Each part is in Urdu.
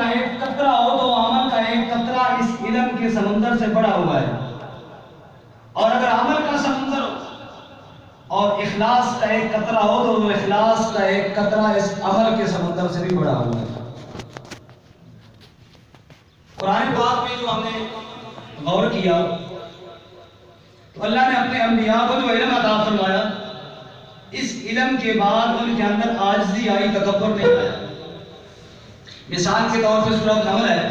کا ایک قطرہ ہو تو عمل کا ایک قطرہ اس علم کے سمندر سے بڑا ہوا ہے، اور اگر عمل کا سمندر اور اخلاص کا ایک قطرہ ہو تو وہ اخلاص کا ایک قطرہ اس عمل کے سمندر سے بھی بڑا ہوا ہے۔ قرآن پاک میں جو ہم نے غور کیا تو اللہ نے اپنے انبیاء کو جو علم عطا فرمایا، اس علم کے بعد ان کے اندر عاجزی آئی، تکبر نہیں آیا۔ مثال کے طور پہ سورۃ نمل ہے،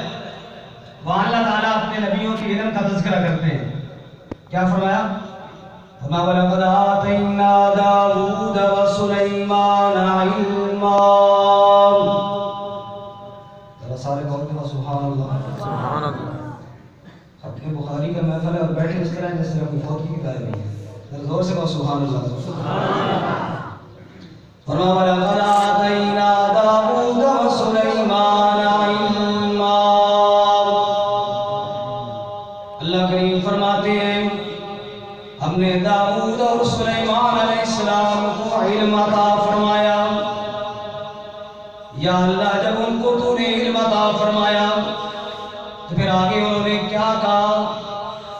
وہاں اللہ تعالیٰ اپنے نبیوں کی علم کا تذکرہ کرتے ہیں۔ کیا فرمایا؟ وَمَا وَلَقَدْ آتَيْنَا دَاوُودَ وَسُلَيْمَانَ عِلْمًا۔ ذرا سارے بول کے سبحان اللہ، سبحان اللہ۔ اپنے بخاری کا محفل ہے اور بیٹھے اس طرح جس طرح کوئی فوت کی کتاب نہیں ہے، ذرا زور سے کہو سبحان اللہ، سبحان اللہ۔ وَمَا وَلَقَدْ آتَيْنَا دَاوُودَ وَسُلَيْمَانَ عِلْمًا۔ اللہ کریم فرماتے ہیں ہم نے داؤد اور سلیمان علیہ السلام کو علم عطا فرمایا۔ یا اللہ جب ان کو تو نے علم عطا فرمایا تو پھر آگے انہوں نے کیا کہا؟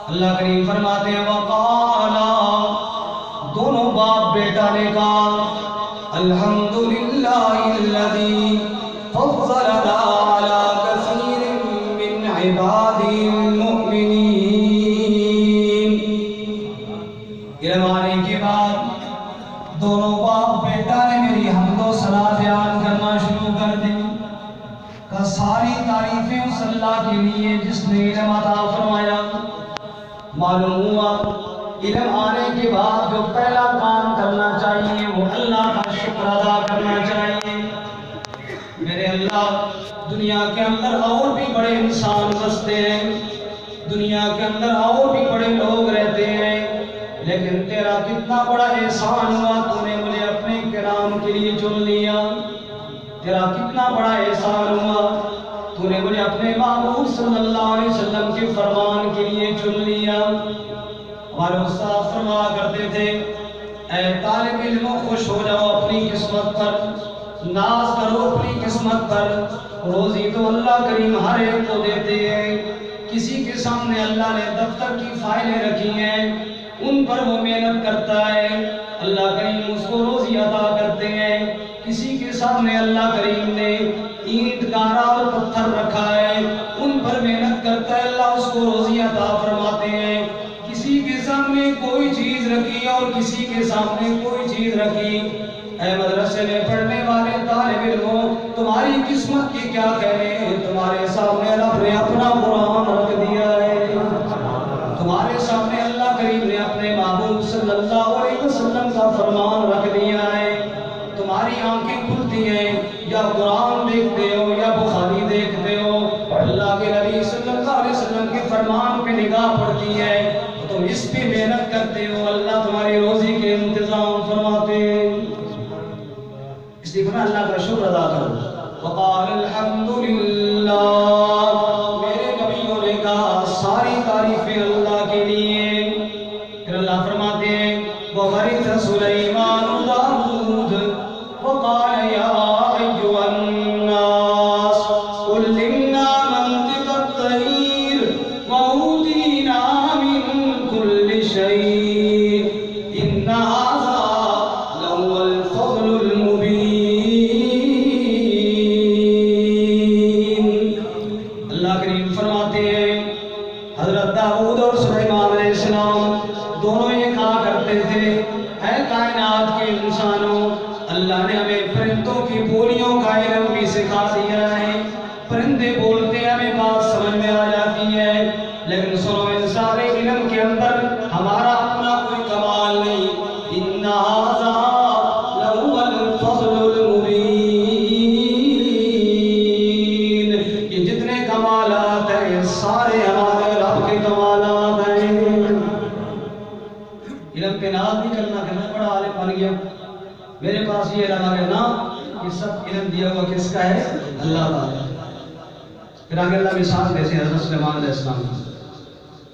اللہ کریم فرماتے ہیں وقالا، دونوں باپ بیٹا نے کہا الحمدللہ الذی فضلنا علی کثیر من عبادہ المؤمنین۔ علم آنے کے بعد دونوں باپ بیٹا نے میری حمد و ثنا بیان کرنا شروع کر دی کہ ساری تعریفیں اس اللہ کے لیے جس نے علم عطا فرمایا۔ معلوم ہوا علم آنے کے بعد جو پہلا کام کرنا چاہیے وہ اللہ کا شکر ادا کرنا چاہیے۔ میرے اللہ، دنیا کے اندر اور بھی بڑے انسان بستے ہیں، دنیا کے اندر اور بھی بڑے لوگ رہتے ہیں، لیکن تیرا کتنا بڑا احسان ہوا، تو نے مجھے اپنے کرام کے لیے چن لیا۔ تیرا کتنا بڑا احسان ہوا، تو نے مجھے اپنے محبوب صلی اللہ علیہ وسلم کے فرمان کے لیے چن لیا۔ ہمارے استاد فرمایا کرتے تھے اے طالب علم خوش ہو جاؤ اپنی قسمت پر، ناز کرو اپنی قسمت پر، روزی تو اللہ کریم ہر ایک کو دیتے ہیں۔ کسی کے سامنے اللہ نے دفتر کی فائلیں رکھی ہیں، ان پر وہ محنت کرتا ہے، اللہ کریم اس کو روزی عطا کرتے ہیں۔ کسی کے سامنے اللہ کریم نے اینٹ گارا اور پتھر رکھا ہے، ان پر محنت کرتا ہے، اللہ اس کو روزی عطا فرماتے ہیں۔ کسی کے سامنے کوئی چیز رکھی اور کسی کے سامنے کوئی چیز رکھی۔ اے مدرسے میں پڑھنے والے طالب علموں، تمہاری قسمت کے کیا کہنے ہیں؟ تمہارے سامنے رب نے اپنا قرآن رکھ دیا ہے، تمہارے سامنے اللہ کریم نے اپنے محبوب صلی اللہ علیہ وسلم کا فرمان رکھ دیا ہے۔ تمہاری آنکھیں کھلتی ہیں، یا قرآن دیکھتے ہو یا بخاری دیکھتے ہو، اللہ کے نبی صلی اللہ علیہ وسلم کے فرمان پہ نگاہ پڑتی ہے، تم اس پہ محنت کرتے ہو، اللہ تمہاری روزی کے انتظام فرماتے ہیں۔ اس لیے فرمایا اللہ کا شکر ادا کرو۔ وقال الحمدللہ، میرے نبیوں نے کہا ساری تعریفیں اللہ کے لیے۔ پھر اللہ فرماتے ہیں وَوَرِثَ سُلَيْمَانُ دَاوُودَ وَقَالَ يَا أَيُّهَا النَّاسُ عُلِّمْنَا مَنطِقَ الطَّيْرِ وَأُوتِينَا مِن كُلِّ شَيْءٍ إِنَّ هَذَا لَهُوَ الْفَضْلُ الْمُبِينُ۔ اللہ کریم فرماتے ہیں حضرت داؤد اور سلیمان علیہ السلام دونوں یہ کہا کرتے تھے اے کائنات کے انسانوں، اللہ نے ہمیں پرندوں کی بولیوں کا علم بھی سکھا دیا ہے۔ پرندے بولتے ہیں، ہمیں بات سمجھ میں آ جاتی ہے، لیکن سنو ان سارے علم کے اندر ہمارا اپنا کوئی کمال نہیں۔ إِنَّ هَذَا لَهُوَ الْفَضْلُ الْمُبِينُ، یہ جتنے کمالات ہیں سارے ہمارے رب کے کمالات ہیں۔ علم پہ ناز نہیں کرنا کہ میں بڑا عالم بن گیا، میرے پاس یہ علم ہے نا، یہ سب علم دیا ہوا کس کا ہے؟ اللہ تعالیٰ۔ پھر آگے اللہ مثال دیتے ہیں حضرت سلیمان علیہ السلام کی۔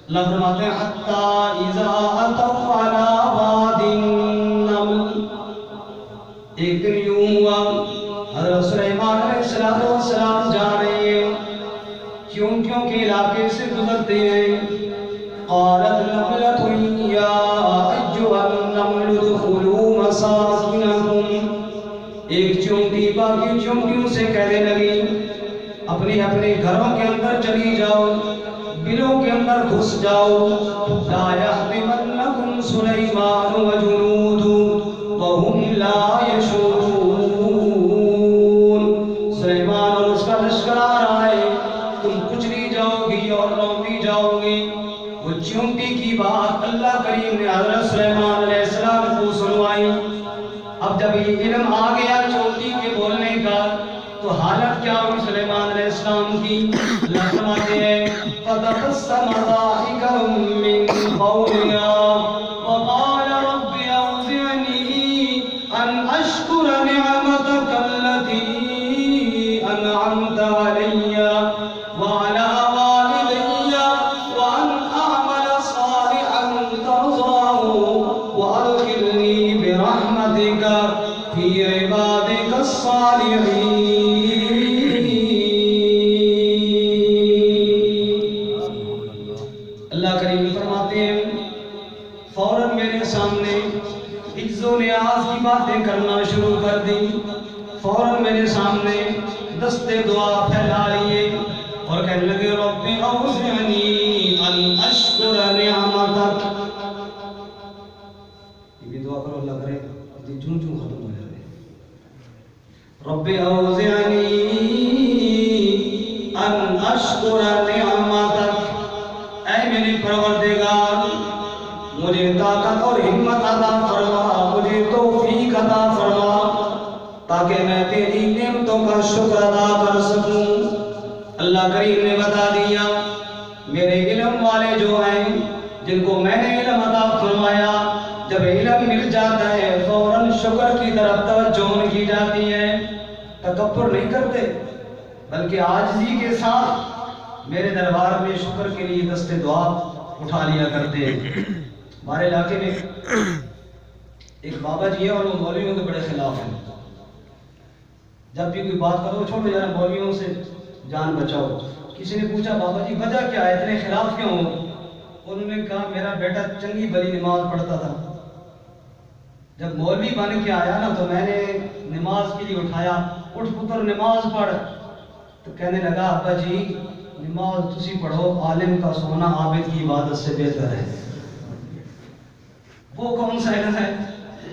اللہ فرماتے ہیں حَتَّى إِذَا أَتَوْا عَلَى وَادِ النَّمْلِ، ایک دن یوں ہوا حضرت سلیمان علیہ السلام جا رہے ہیں چونٹیوں کے علاقے سے گزرتے ہیں. قالت نملة یا ایھا النمل ادخلوا مساکنکم. ایک چونٹی باقی چونٹیوں سے کہنے لگی اپنے اپنے گھروں کے اندر چلی جاؤ، بلوں کے اندر گھس جاؤ. لا يحطمنکم سلیمان وجنودہ وهم لا يشعرون. سلیمان اور اس کا لشکر آ رہا ہے، تم کچلی جاؤ گی اور لوٹی جاؤ گی. وہ چونٹی کی بات اللہ کریم نے حضرت سلیمان علیہ السلام کو سنوائی. اب جب یہ علم آ گیا چونٹی کے بولنے کا تو حالت کیا ہوئی سلیمان علیہ السلام کی؟ اللہ فرماتے ہیں فَتَبَسَّمَ ضَاحِكًا مِّن قَوْلِهَا وَقَالَ رَبِّ أَوْزِعْنِي أَنْ أَشْكُرَ نِعْمَتَكَ الَّتِي أَنْعَمْتَ عَلَيَّ وَعَلَى وَالِدَيَّ وَأَنْ أَعْمَلَ صَالِحًا تَرْضَاهُ وَأَدْخِلْنِي بِرَحْمَتِكَ فِي عِبَادِكَ الصَّالِحِينَ. اللہ کریم فرماتے ہیں فوراً میرے سامنے عجز و نیاز کی باتیں کرنا شروع کر دی. فوراً میرے سامنے دستے دعا پھیلا لیے اور کہنے لگے رب اوزعنی ان اشکر نعمتک. یہ بھی دعا کرو اللہ کرے جوں جوں ختم ہو جائے. رب اوزعنی ان اشکر نعمتک. اے میرے پروردگار مجھے طاقت اور ہمت عطا فرما، مجھے توفیق عطا فرما تاکہ میں تیری نعمتوں کا شکر ادا کر سکوں. اللہ کریم نے بتا دیا میرے علم والے جو ہیں جن کو میں نے علم عطا فرمایا، جب علم مل جاتا ہے فوراً شکر کی طرف توجہ کی جاتی ہے. تکبر نہیں کرتے بلکہ عاجزی کے ساتھ میرے دربار میں شکر کے لیے دست دعا اٹھا لیا کرتے ہیں. ہمارے علاقے میں ایک بابا جی ہے اور وہ مولویوں کے بڑے خلاف ہیں. جب بھی کوئی بات کرو چھوڑو یار مولویوں سے جان بچاؤ. کسی نے پوچھا بابا جی وجہ کیا ہے اتنے خلاف کیوں ہو؟ انہوں نے کہا میرا بیٹا چنگی بلی نماز پڑھتا تھا، جب مولوی بن کے آیا نا تو میں نے نماز کے لیے اٹھایا اٹھ پتر نماز پڑھ. تو کہنے لگا ابا جی نماز تسی پڑھو، عالم کا سونا عابد کی عبادت سے بہتر ہے. وہ کون سا علم ہے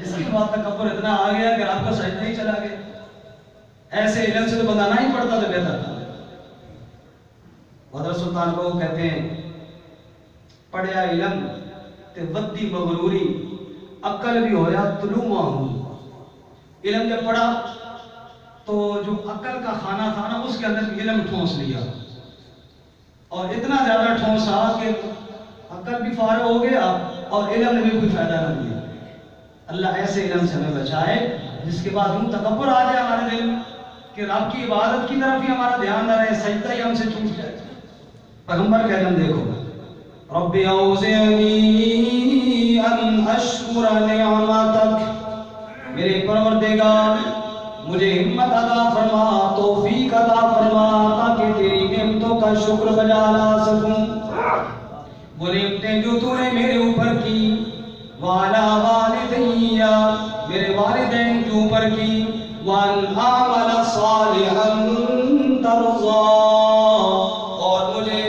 جس کے بعد تکبر اتنا آ گیا کہ آپ کا سجدہ ہی چلا گیا؟ ایسے علم سے تو بندہ نہ ہی پڑھتا تو بہتر تھا. حضرت سلطان کو کہتے ہیں پڑھیا علم تے ودی مغروری عقل بھی ہویا طلوع ہوں. علم جب پڑھا تو جو عقل کا خانہ تھا نا اس کے اندر علم ٹھونس لیا اور اتنا زیادہ ٹھونسا کہ عقل بھی فارغ ہو گیا اور علم نے بھی کوئی فائدہ نہ دیا. اللہ ایسے علم سے ہمیں بچائے جس کے بعد ہم تکبر آ جائے ہمارے دل میں کہ رب کی عبادت کی طرف ہی ہمارا دھیان نہ رہے، سجدہ ہی ہم سے چھوٹ جائے. پیغمبر کا علم دیکھو رب اوزعنی ان اشکر نعمتک. میرے پروردگار مجھے ہمت عطا فرما، توفیق عطا فرما تاکہ تیری نعمتوں کا شکر بجا لا سکوں. وہ نعمتیں جو تو نے میرے اوپر کی، وعلی والدی میرے والدین کے اوپر کی، وان اعمل صالحا ترضاه اور مجھے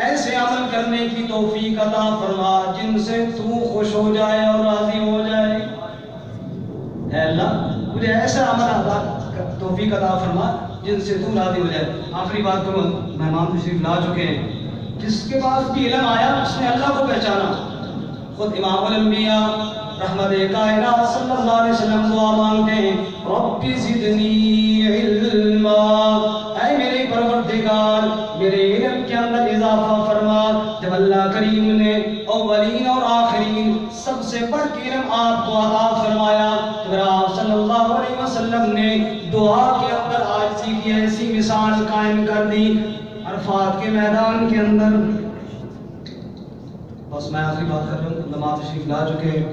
ایسے عمل کرنے کی توفیق عطا فرما جن سے تو خوش ہو جائے اور راضی ہو جائے. اے اللہ مجھے ایسا عمل عطا توفیق عطا فرما جن سے تو راضی ہو جائے. آخری بات کو مہمان تشریف لا چکے ہیں. جس کے پاس بھی علم آیا اس نے اللہ کو پہچانا. خود امام الانبیاء رحمت کائنات صلی اللہ علیہ وسلم دعا مانگتے ہیں رب زدنی علما. اے میرے پروردگار میرے علم کے اندر اضافہ فرما. جب اللہ کریم نے اولین اور آخرین سب سے بڑھ کے علم آپ کو عطا فرمایا تو آپ صلی اللہ علیہ وسلم نے دعا کے اندر عاجزی کی ایسی مثال قائم کر دی عرفات کے میدان کے اندر. بس میں آخری بات کر رہا ہوں، نماز تشریف لا چکے ہیں،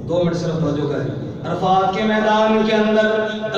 2 منٹ صرف توجہ کریں. عرفات کے میدان کے اندر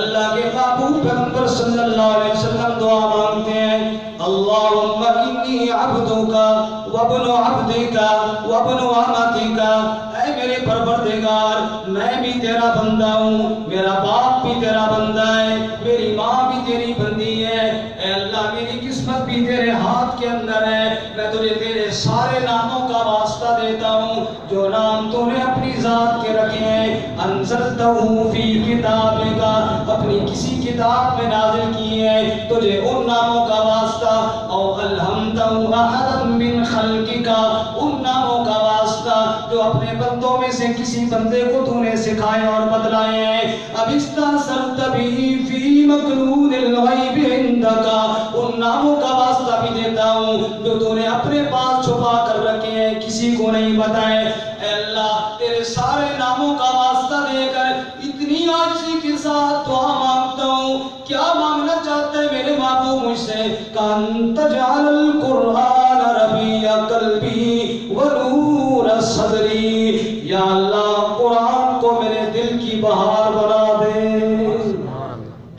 اللہ کے محبوب پیغمبر صلی اللہ علیہ وسلم دعا مانگتے ہیں اللہم انی عبدکا وابن عبدکا وابن امتکا، اے میرے پروردگار میں بھی تیرا بندہ ہوں، میرا باپ بھی تیرا بندہ ہے، میری ماں بھی تیری بندی ہے، اے اللہ میری قسمت بھی تیرے ہاتھ کے اندر ہے، میں تجھے تیرے سارے ناموں کا واسطہ دیتا ہوں جو نام تو نے اپنی ذات کے رکھے ہیں، انزلتہ فی کتابک، اپنی کسی کتاب میں نازل کیے ہیں، تجھے ان ناموں کا واسطہ، او الہمتہ احدا من خلقک، ان ناموں کا واسطہ جو اپنے بندوں میں سے کسی بندے کو تو نے سکھائے اور بتلائے ہیں، اب استاثرت بھی فی مکنون الغیب عندک، ان ناموں کا واسطہ بھی دیتا ہوں جو تو نے اپنے پاس چھپا کر رکھے ہیں، کسی کو نہیں بتائے۔ اے اللہ تیرے سارے ناموں کا واسطہ دے کر اتنی عاجزی کے ساتھ دعا مانگتا ہوں، کیا مانگنا چاہتے ہیں میرے محبوب مجھ سے؟ کان تجعل القرآن ربیع قلبی ونور صدری، یا اللہ قرآن کو میرے دل کی بہار بنا دے۔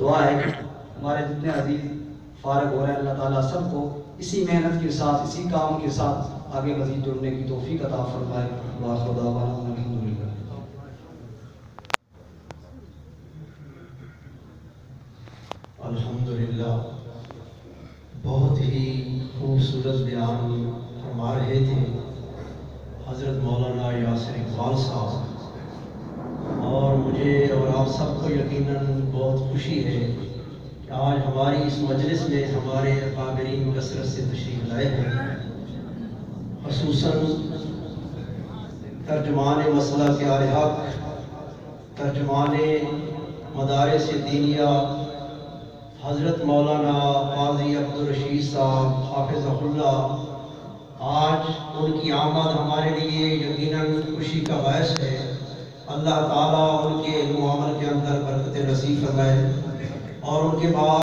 دعا ہے کہ ہمارے جتنے عزیز فارغ ہو رہے ہیں اللہ تعالیٰ سب کو اسی محنت کے ساتھ اسی کام کے ساتھ آگے مزید جڑنے کی توفیق عطا فرمائے۔ وآخر دعوانا الحمدللہ۔ الحمدللہ، بہت ہی خوبصورت بیان فرما رہے تھے حضرت مولانا یاسر اقبال صاحب، اور مجھے اور آپ سب کو یقیناً بہت خوشی ہے کہ آج ہماری اس مجلس میں ہمارے اکابرین کثرت سے تشریف لائے ہیں، خصوصاً ترجمان مسئلہ کے حق، ترجمان مدارس دینیہ حضرت مولانا قاضی عبدالرشید صاحب حافظہ اللہ، آج ان کی آمد ہمارے لیے یقیناً خوشی کا باعث ہے۔ اللہ تعالیٰ ان کے علم و عمل کے اندر برکت نصیب فرمائے، اور ان کے بعد